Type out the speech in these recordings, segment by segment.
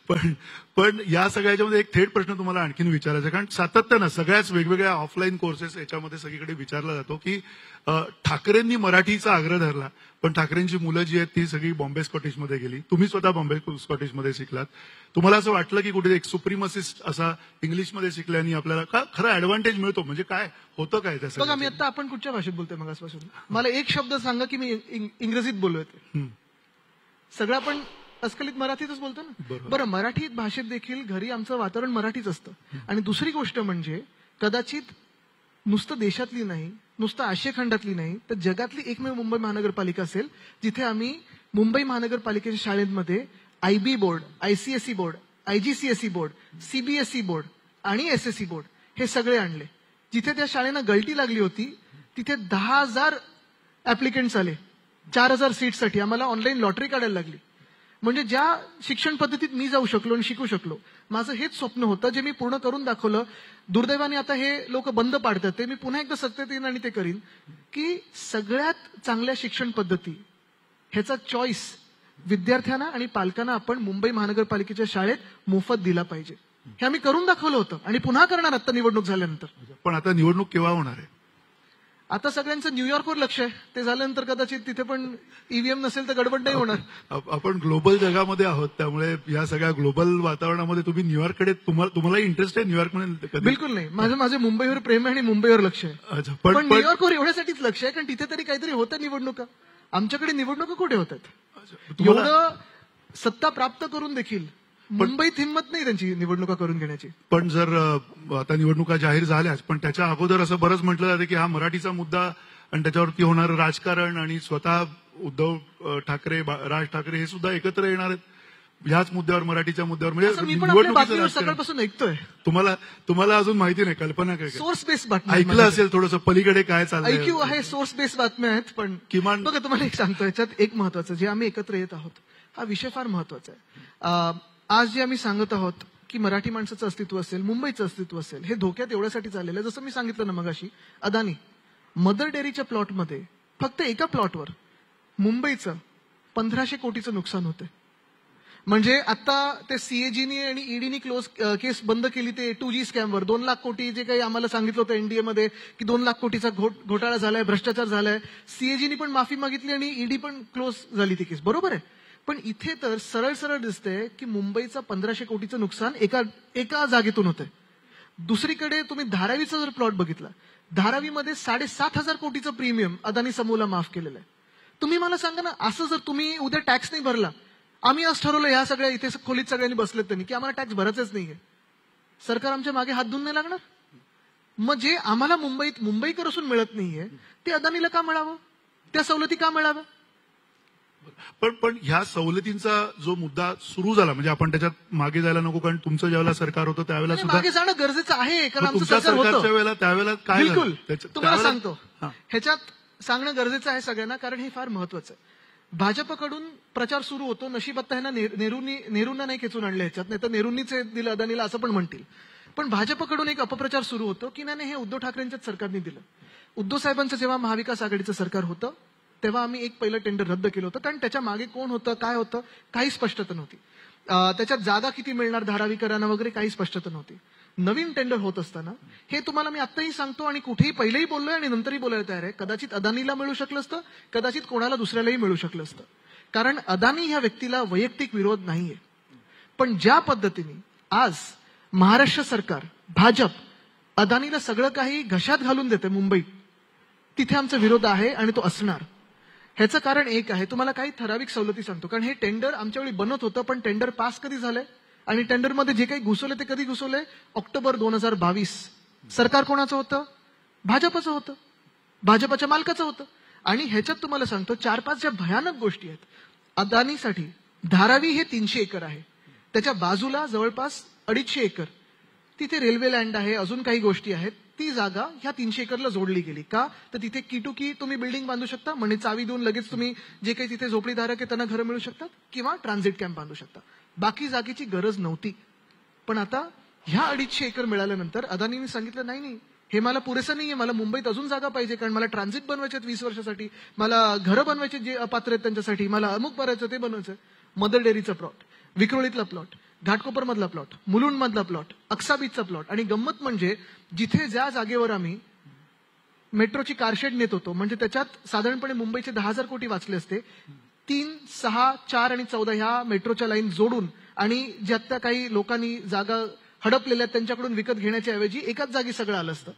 पण पण या सगळ्याच्यामध्ये एक थेट प्रश्न तुम्हाला आणखीन विचारायचा, कारण सातत्यानं सगळ्याच वेगवेगळ्या ऑफलाईन कोर्सेस याच्यामध्ये सगळीकडे विचारला जातो की ठाकरेंनी मराठीचा आग्रह धरला, पण ठाकरेंची मुलं जी आहेत ती सगळी बॉम्बे स्कॉटिशमध्ये गेली. तुम्ही स्वतः बॉम्बे स्कॉटिशमध्ये शिकलात. तुम्हाला असं वाटलं की कुठे एक सुप्रीमसिस्ट असा इंग्लिशमध्ये शिकल्याने आपल्याला का खरा ऍडव्हान्टेज मिळतो? म्हणजे काय होतं काय त्याचं? बघा, मी आता आपण कुठच्या भाषेत बोलतोय मग आजपासून? मला एक शब्द सांगा की मी इंग्रजीत बोललोय. सगळं आपण अस्खलित मराठीतच बोलतो ना. बरं, मराठी भाषेत देखील घरी आमचं वातावरण मराठीच असतं. आणि दुसरी गोष्ट म्हणजे कदाचित नुसतं देशातली नाही, नुसतं आशिया खंडातली नाही, तर जगातली एकमेव मुंबई महानगरपालिका असेल जिथे आम्ही मुंबई महानगरपालिकेच्या शाळेमध्ये IB board, ICSE board, IGCSE board, CBSE board आणि SSE बोर्ड हे सगळे आणले. जिथे त्या शाळेनं गळती लागली होती तिथे 10,000 ऍप्लिकेंट्स आले 4,000 सीटसाठी. आम्हाला ऑनलाईन लॉटरी काढायला लागली. म्हणजे ज्या शिक्षण पद्धतीत मी जाऊ शकलो आणि शिकू शकलो, माझं हेच स्वप्न होतं जे मी पूर्ण करून दाखवलं. दुर्दैवाने आता हे लोक बंद पाडतात, ते मी पुन्हा एकदा सत्तेत येईन आणि ते करीन की सगळ्यात चांगल्या शिक्षण पद्धती ह्याचा चॉईस विद्यार्थ्यांना आणि पालकांना आपण मुंबई महानगरपालिकेच्या शाळेत मोफत दिला पाहिजे. हे आम्ही करून दाखवलं होतं आणि पुन्हा करणार आता निवडणूक झाल्यानंतर. पण आता निवडणूक केव्हा होणार आहे? आता सगळ्यांचं न्यूयॉर्कवर लक्ष आहे. ते झाल्यानंतर कदाचित तिथे पण EVM नसेल तर गडबड नाही होणार. आपण ग्लोबल जगामध्ये आहोत, त्यामुळे या सगळ्या ग्लोबल वातावरणामध्ये तुम्ही न्यूयॉर्ककडे तुम्हालाही इंटरेस्ट आहे न्यूयॉर्कमध्ये? बिलकुल नाही. माझे मुंबईवर प्रेम आहे आणि मुंबईवर लक्ष आहे. पण न्यूयॉर्कवर एवढ्यासाठीच लक्ष आहे कारण तिथे तरी काहीतरी होतं निवडणुका. आमच्याकडे निवडणुका कुठे होतात? एवढं सत्ता प्राप्त करून देखील मुंबईत हिंमत नाही त्यांची निवडणुका करून घेण्याची. पण जर आता निवडणुका जाहीर झाल्याच, पण त्याच्या अगोदर असं बरंच म्हटलं जातं की हा मराठीचा मुद्दा आणि त्याच्यावरती होणारं राजकारण आणि स्वतः उद्धव ठाकरे, राज ठाकरे हे सुद्धा एकत्र येणार आहेत ह्याच मुद्द्यावर, मराठीच्या मुद्द्यावर. म्हणजे निवडणुकीचं सकाळपासून ऐकतोय. तुम्हाला अजून माहिती नाही, कल्पना काय? सोर्स बेस्ड बातम्या ऐकलं असेल थोडंसं पलीकडे काय चाललंय? IQ आहे, सोर्स बेस्ड बातम्या आहेत. पण किमान बघा, तुम्हाला एक सांगतो, याच्यात एक महत्वाचं, जे आम्ही एकत्र येत आहोत हा विषय फार महत्वाचा आहे. आज जे आम्ही सांगत आहोत की मराठी माणसाचं अस्तित्व असेल, मुंबईचं अस्तित्व असेल, हे धोक्यात एवढ्यासाठी झालेलं आहे. जसं मी सांगितलं ना मगाशी, अदानी मदर डेअरीच्या प्लॉटमध्ये फक्त एका प्लॉटवर मुंबईचं 1,500 कोटीचं नुकसान होतं. म्हणजे आता ते CAGनी आणि EDनी केस बंद केली ते 2G स्कॅमवर. 2 लाख कोटी जे काही आम्हाला सांगितलं होतं NDA मध्ये की 2 लाख कोटीचा घोटाळा झालाय, भ्रष्टाचार झालाय. CAGनी पण माफी मागितली आणि ED पण क्लोज झाली ती केस. बरोबर आहे. पण इथे तर सरळ सरळ दिसतंय की मुंबईचं 1,500 कोटीचं नुकसान एका जागेतून होतंय. दुसरीकडे तुम्ही धारावीचा जर प्लॉट बघितला, धारावीमध्ये 7,500 कोटीचं प्रीमियम अदानी समूहला माफ केलेलं आहे. तुम्ही मला सांगा ना, असं जर तुम्ही उद्या टॅक्स नाही भरला, आम्ही आज ठरवलं ह्या सगळ्या इथे खोलीत सगळ्यांनी बसलेत त्यांनी की आम्हाला टॅक्स भरायचंच नाहीये, सरकार आमच्या मागे हात धुवून नाही लागणार? मग जे आम्हाला मुंबईकर असून मिळत नाहीये ते अदानीला का मिळावं? त्या सवलती का मिळाव्या? पण ह्या सवलतींचा जो मुद्दा सुरू झाला, म्हणजे आपण त्याच्यात मागे जायला नको, कारण तुमचं ज्यावेळेला सरकार होतं त्यावेळेला सुद्धा मागे जाणं गरजेचं आहे, कारण आमचं तुमच्या सरकार सरकारच्या होतं. वेळेला त्यावेळेला काय बिलकुल तुम्हाला त्यावेळेला सांगतो, ह्याच्यात सांगणं गरजेचं आहे सगळ्यांना, कारण हे फार महत्वाचं आहे. भाजपकडून प्रचार सुरू होतो, नशीब आता ह्यांना नेहरूंना नाही खेचून आणलं ह्याच्यात, नाही तर नेहरूंनीच दिलं अदानीला असं पण म्हणतील. पण भाजपकडून एक अपप्रचार सुरू होतो की नाही हे उद्धव ठाकरेंच्याच सरकारने दिलं. उद्धव साहेबांचं जेव्हा महाविकास आघाडीचं सरकार होतं तेव्हा आम्ही एक पहिलं टेंडर रद्द केलं होतं, कारण त्याच्या मागे कोण होतं, काय होतं, काही स्पष्टता नव्हती. त्याच्यात जागा किती मिळणार धारावीकरांना वगैरे काही स्पष्टता नव्हती. नवीन टेंडर होत असताना हे तुम्हाला मी आत्ताही सांगतो आणि कुठेही पहिलेही बोललोय आणि नंतरही बोलायला तयार आहे, कदाचित अदानीला मिळू शकलं असतं, कदाचित कोणाला दुसऱ्यालाही मिळू शकलं असतं. कारण अदानी ह्या व्यक्तीला वैयक्तिक विरोध नाहीये. पण ज्या पद्धतीने आज महाराष्ट्र सरकार, भाजप अदानीला सगळं काही घशात घालून देते मुंबईत, तिथे आमचा विरोध आहे आणि तो असणार. ह्याचं कारण एक आहे, तुम्हाला काही ठराविक सवलती सांगतो, कारण हे टेंडर आमच्या वेळी बनत होतं, पण टेंडर पास कधी झालंय आणि टेंडरमध्ये जे काही घुसवले ते कधी घुसवले? ऑक्टोबर 2022. सरकार कोणाचं होतं? भाजपचं होतं, भाजपच्या मालकाचं होतं. आणि ह्याच्यात तुम्हाला सांगतो 4-5 ज्या भयानक गोष्टी आहेत. अदानीसाठी धारावी हे 300 एकर आहे, त्याच्या बाजूला जवळपास 250 एकर तिथे रेल्वे लँड आहे, अजून काही गोष्टी आहेत. ती जागा ह्या 300 एकरला जोडली गेली का? तर तिथे की तुम्ही बिल्डिंग बांधू शकता, म्हणजे चावी देऊन लगेच तुम्ही जे काही तिथे झोपडीधारक आहे त्यांना घरं मिळू शकतात, किंवा ट्रान्झिट कॅम्प बांधू शकता. बाकी जागेची गरज नव्हती. पण आता ह्या 250 एकर मिळाल्यानंतर अदानीने सांगितलं नाही, हे मला पुरेसं नाहीये, मला मुंबईत अजून जागा पाहिजे, कारण मला ट्रान्झिट बनवायचे 20 वर्षासाठी, मला घरं बनवायचे जे अपात्र आहेत त्यांच्यासाठी, मला अमुक करायचं ते बनवायचं. मदर डेअरीचा प्लॉट, विक्रोळीतला प्लॉट, घाटकोपर मधला प्लॉट, मुलुंड मधला प्लॉट, अक्सा बीचचा प्लॉट. आणि गंमत म्हणजे जिथे ज्या जागेवर आम्ही मेट्रोची कारशेड नेत होतो, म्हणजे त्याच्यात साधारणपणे मुंबईचे 10,000 कोटी वाचले असते. 3, 6, 4 आणि 14 ह्या मेट्रोच्या लाईन जोडून आणि ज्यात त्या काही लोकांनी जागा हडपलेल्या त्यांच्याकडून विकत घेण्याच्या ऐवजी एकाच जागी सगळं आलं असतं.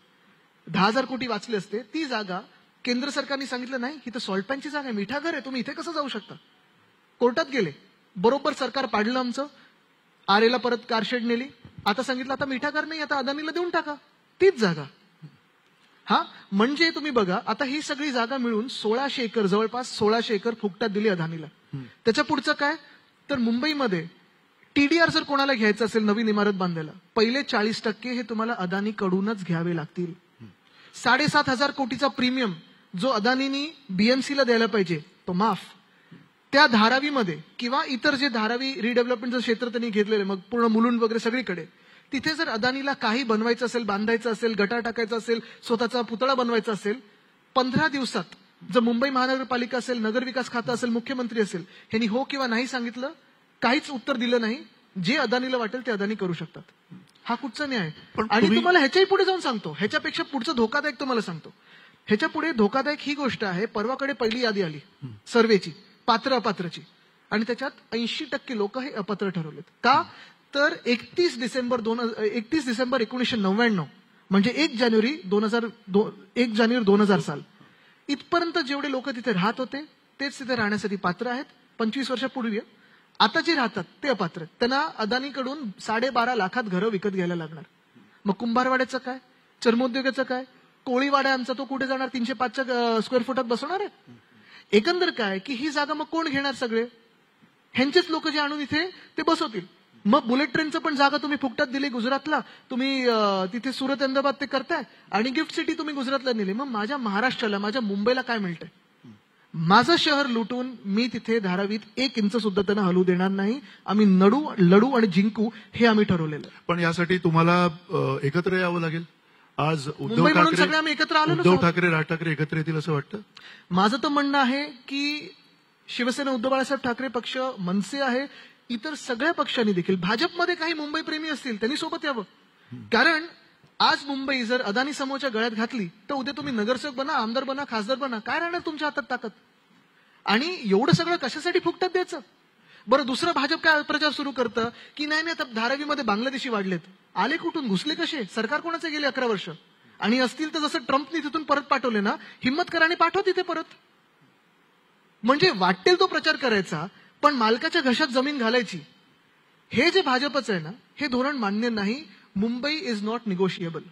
10,000 कोटी वाचले असते. ती जागा केंद्र सरकारने सांगितलं नाही, ही तर सॉल्ट पॅनची जागा आहे, मिठागर आहे, तुम्ही इथे कसं जाऊ शकता. कोर्टात गेले, बरोबर सरकार पाडलं आमचं. आरेला परत कारशेड नेली. आता सांगितलं आता मिठागर नाही, आता अदानीला देऊन टाका. तीच जागा. हा म्हणजे तुम्ही बघा, आता ही सगळी जागा मिळून 1600 एकर, जवळपास 1600 एकर फुकटात दिली अदानीला. त्याच्या पुढचं काय, तर मुंबईमध्ये टीडीआर जर कोणाला घ्यायचं असेल नवीन इमारत बांधायला, पहिले 40% हे तुम्हाला अदानीकडूनच घ्यावे लागतील. 7,500 कोटीचा प्रीमियम जो अदानीनी बीएमसीला द्यायला पाहिजे तो माफ. त्या धारावीमध्ये किंवा इतर जे धारावी रिडेव्हलपमेंटचं क्षेत्र त्यांनी घेतलेलं, मग पूर्ण मुलुंड वगैरे सगळीकडे, तिथे जर अदानीला काही बनवायचं असेल, बांधायचं असेल, गटार टाकायचा असेल, स्वतःचा पुतळा बनवायचा असेल, 15 दिवसात जर मुंबई महानगरपालिका असेल, नगरविकास खातं असेल, मुख्यमंत्री असेल, ह्यांनी हो किंवा नाही सांगितलं, काहीच उत्तर दिलं नाही, जे अदानीला वाटेल ते अदानी करू शकतात. हा कुठचा न्याय. आणि तुम्हाला ह्याच्याही पुढे जाऊन सांगतो, ह्याच्यापेक्षा पुढचं धोकादायक तुम्हाला सांगतो. ह्याच्या पुढे धोकादायक ही गोष्ट आहे, परवाकडे पहिली यादी आली सर्वेची, पात्र अपात्रची, आणि त्याच्यात 80% लोक हे अपात्र ठरवलेत. का, तर 31 डिसेंबर 1999 म्हणजे 1 जानेवारी 2000 साल इथपर्यंत जेवढे लोक तिथे राहत होते तेच तिथे राहण्यासाठी पात्र आहेत. 25 वर्षापूर्वी आता जे राहतात ते अपात्र आहेत. त्यांना अदानीकडून 12.5 लाखात घरं विकत घ्यायला लागणार. मग कुंभारवाड्याचं काय, चर्मोद्योगाचं काय, कोळीवाडा आमचा तो कुठे जाणार, 305 स्क्वेअर फुटात बसवणार आहे. एकंदर काय की ही जागा मग कोण घेणार, सगळे ह्यांचेच लोक जे आणून इथे ते बसवतील. मग बुलेट ट्रेनचं पण जागा तुम्ही फुकटात दिली गुजरातला, तुम्ही तिथे सुरत अहमदाबाद ते करताय, आणि गिफ्ट सिटी तुम्ही गुजरातला नेली. मग माझ्या महाराष्ट्राला, माझ्या मुंबईला काय मिळतंय. माझं शहर लुटून मी तिथे धारावीत 1 इंच सुद्धा त्यांना हलू देणार नाही. आम्ही लढू आणि जिंकू हे आम्ही ठरवलेलं. पण यासाठी तुम्हाला एकत्र यावं लागेल. आज मुंबई म्हणून सगळे आम्ही एकत्र आलो. उद्धव ठाकरे, राज ठाकरे एकत्र येतील असं वाटतं. माझं तर म्हणणं आहे की शिवसेना, उद्धव बाळासाहेब ठाकरे पक्ष, मनसे आहे, इतर सगळ्या पक्षांनी देखील, भाजपमध्ये काही मुंबई प्रेमी असतील त्यांनी सोबत यावं. कारण आज मुंबई जर अदानी समूहाच्या गळ्यात घातली तर उद्या तुम्ही नगरसेवक बना, आमदार बना, खासदार बना, काय राहणार तुमच्या हातात ताकद. आणि एवढं सगळं कशासाठी फुकटात द्यायचं. बरं, दुसरं भाजप काय प्रचार सुरू करतं की नाही आता धारावीमध्ये बांगलादेशी वाढलेत. आले कुठून, घुसले कसे, सरकार कोणाचे गेले 11 वर्ष, आणि असतील तर जसं ट्रम्पनी तिथून परत पाठवले ना, हिम्मत करा आणि पाठवा तिथे परत. म्हणजे वाटेल तो प्रचार करायचा, पण मालकाच्या घशात जमीन घालायची. हे जे भाजपचं आहे ना, हे धोरण मान्य नाही. Mumbai is not negotiable.